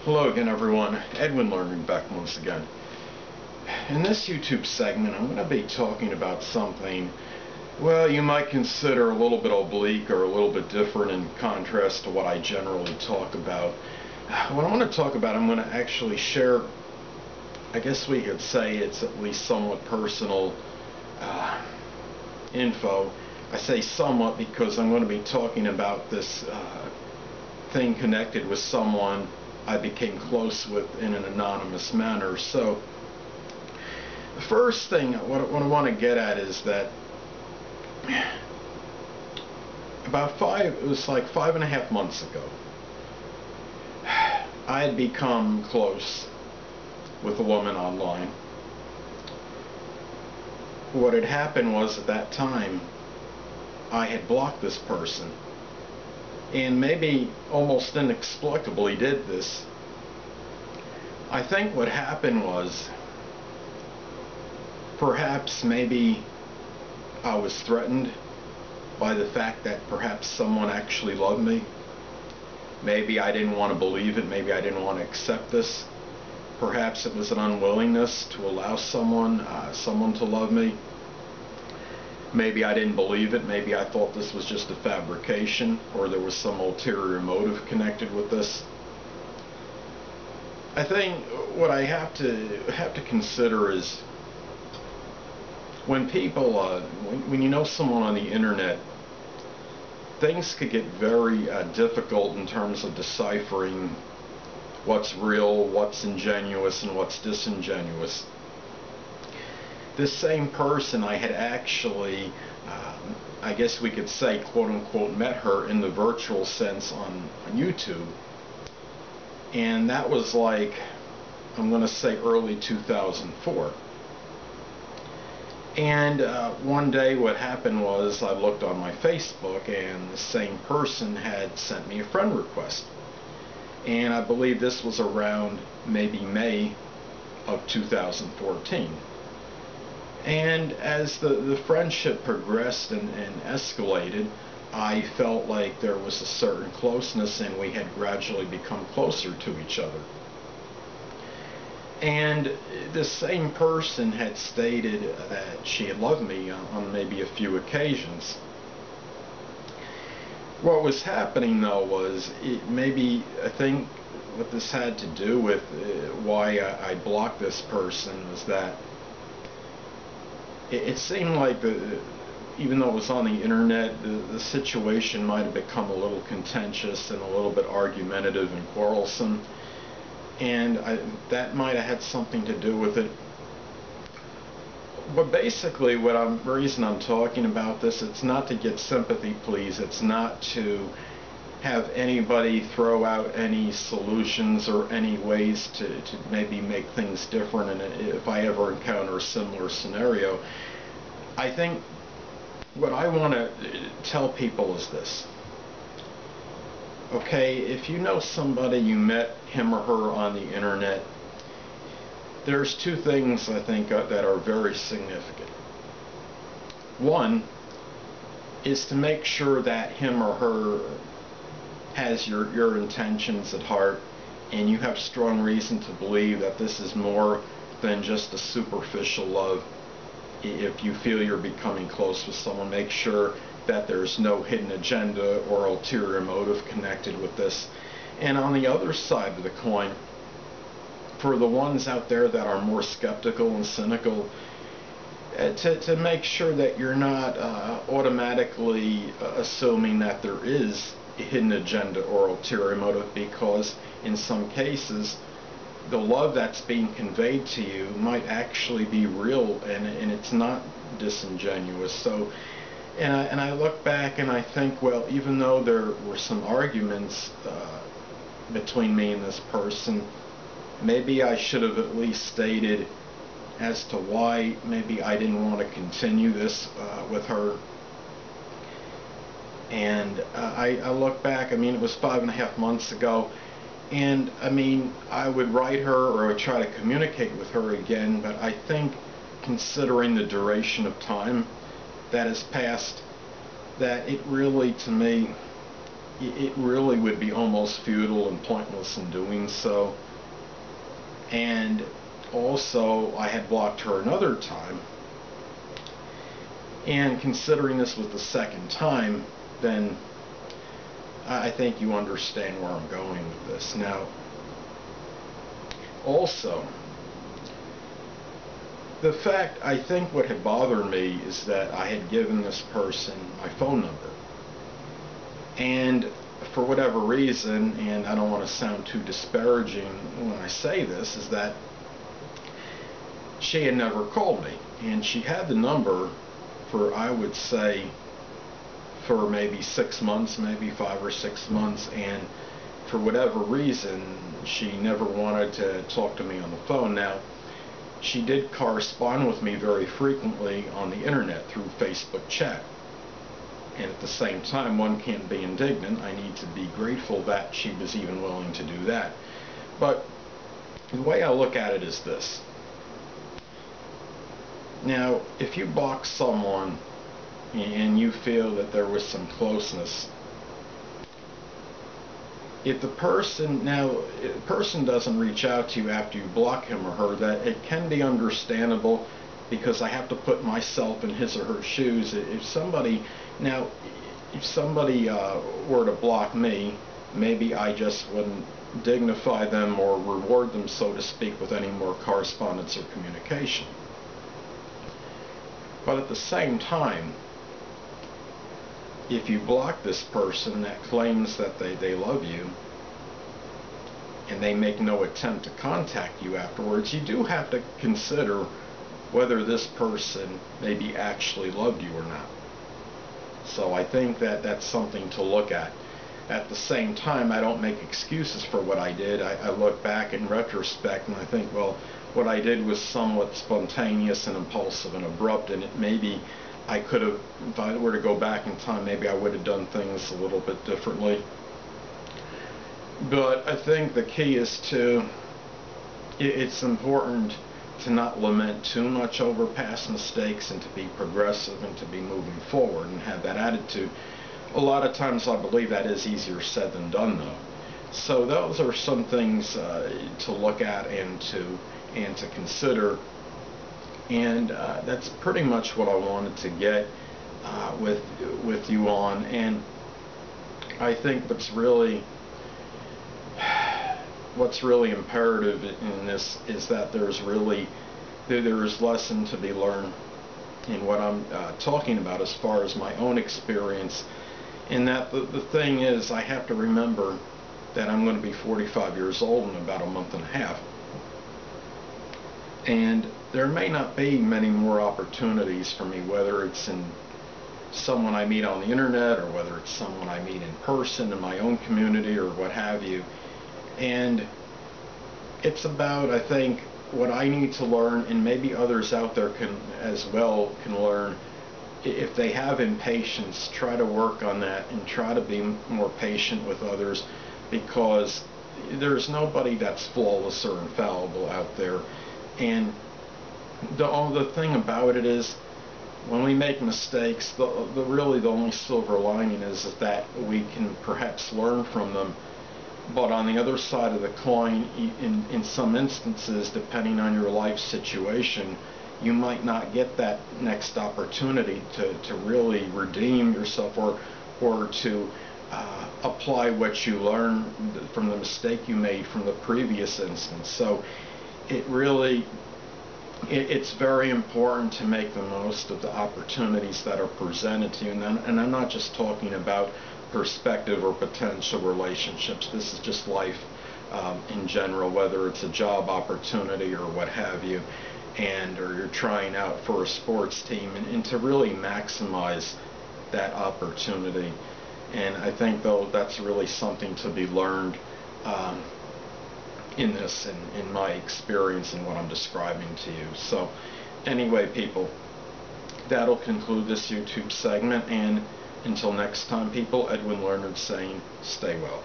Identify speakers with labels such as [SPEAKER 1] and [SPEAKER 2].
[SPEAKER 1] Hello again, everyone. Edwin Learnard back once again. In this YouTube segment, I'm going to be talking about something, well, you might consider a little bit oblique or a little bit different in contrast to what I generally talk about. What I want to talk about, I'm going to actually share, I guess we could say it's at least somewhat personal info. I say somewhat because I'm going to be talking about this thing connected with someone I became close with in an anonymous manner. So the first thing what I want to get at is that it was like 5.5 months ago, I had become close with a woman online. What had happened was, at that time, I had blocked this person, and maybe almost inexplicably did this. I think what happened was, perhaps maybe I was threatened by the fact that perhaps someone actually loved me. Maybe I didn't want to believe it. Maybe I didn't want to accept this. Perhaps it was an unwillingness to allow someone to love me. Maybe I didn't believe it. Maybe I thought this was just a fabrication, or there was some ulterior motive connected with this. I think what I have to consider is, when people, when you know someone on the internet, things could get very difficult in terms of deciphering what's real, what's ingenuous, and what's disingenuous. This same person, I had actually, I guess we could say, quote-unquote, met her in the virtual sense on YouTube. And that was like, I'm going to say early 2004. And one day what happened was, I looked on my Facebook and the same person had sent me a friend request. And I believe this was around maybe May of 2014. And as the friendship progressed and escalated, I felt like there was a certain closeness, and we had gradually become closer to each other. And the same person had stated that she had loved me on maybe a few occasions. What was happening, though, was I think what this had to do with why I blocked this person was that it seemed like, even though it was on the internet, the situation might have become a little contentious and a little bit argumentative and quarrelsome. And that might have had something to do with it. But basically, the reason I'm talking about this, it's not to get sympathy, please. It's not to have anybody throw out any solutions or any ways to maybe make things different, and if I ever encounter a similar scenario. I think what I want to tell people is this. Okay, if you know somebody, you met him or her on the internet, there's two things I think that are very significant. One is to make sure that him or her has your intentions at heart, and you have strong reason to believe that this is more than just a superficial love. If you feel you're becoming close with someone, make sure that there's no hidden agenda or ulterior motive connected with this. And on the other side of the coin, for the ones out there that are more skeptical and cynical, to make sure that you're not automatically assuming that there is a hidden agenda or ulterior motive, because in some cases the love that's being conveyed to you might actually be real, and it's not disingenuous. So, and I look back and I think, well, even though there were some arguments between me and this person, maybe I should have at least stated as to why maybe I didn't want to continue this with her. And I look back, I mean, it was 5.5 months ago, and I mean, I would write her or I would try to communicate with her again, but I think, considering the duration of time that has passed, that it really, to me, it really would be almost futile and pointless in doing so. And also, I had blocked her another time, and considering this was the second time, then I think you understand where I'm going with this. Now, also, the fact, I think what had bothered me is that I had given this person my phone number. And for whatever reason, and I don't want to sound too disparaging when I say this, is that she had never called me. And she had the number for, I would say, for maybe 6 months, maybe 5 or 6 months, and for whatever reason, she never wanted to talk to me on the phone. Now, she did correspond with me very frequently on the internet through Facebook chat. And at the same time, one can't be indignant. I need to be grateful that she was even willing to do that. But the way I look at it is this. Now, if you block someone and you feel that there was some closeness, if the person doesn't reach out to you after you block him or her, that it can be understandable, because I have to put myself in his or her shoes. If somebody were to block me, maybe I just wouldn't dignify them or reward them, so to speak, with any more correspondence or communication. But at the same time, if you block this person that claims that they love you, and they make no attempt to contact you afterwards, you do have to consider whether this person maybe actually loved you or not. So I think that that's something to look at. At the same time, I don't make excuses for what I did. I look back in retrospect and I think, well, what I did was somewhat spontaneous and impulsive and abrupt, and maybe I could have, if I were to go back in time, maybe I would have done things a little bit differently. But I think the key is it's important to not lament too much over past mistakes, and to be progressive and to be moving forward and have that attitude. A lot of times I believe that is easier said than done, though. So those are some things to look at and to consider. And that's pretty much what I wanted to get with you on. And I think what's really imperative in this is that there is lesson to be learned in what I'm talking about as far as my own experience. And that the thing is, I have to remember that I'm going to be 45 years old in about a month and a half. And there may not be many more opportunities for me, whether it's in someone I meet on the internet or whether it's someone I meet in person in my own community or what have you. And it's about, I think, what I need to learn, and maybe others out there can learn. If they have impatience, try to work on that and try to be more patient with others, because there's nobody that's flawless or infallible out there. And the thing about it is, when we make mistakes, the only silver lining is that we can perhaps learn from them. But on the other side of the coin, in some instances, depending on your life situation, you might not get that next opportunity to really redeem yourself or to apply what you learned from the mistake you made from the previous instance. So it's very important to make the most of the opportunities that are presented to you. And I'm not just talking about perspective or potential relationships. This is just life in general, whether it's a job opportunity or what have you, or you're trying out for a sports team, and to really maximize that opportunity. And I think, though, that's really something to be learned in this, in my experience and what I'm describing to you. So anyway, people, that'll conclude this YouTube segment, and until next time, people, Edwin Learnard saying, stay well.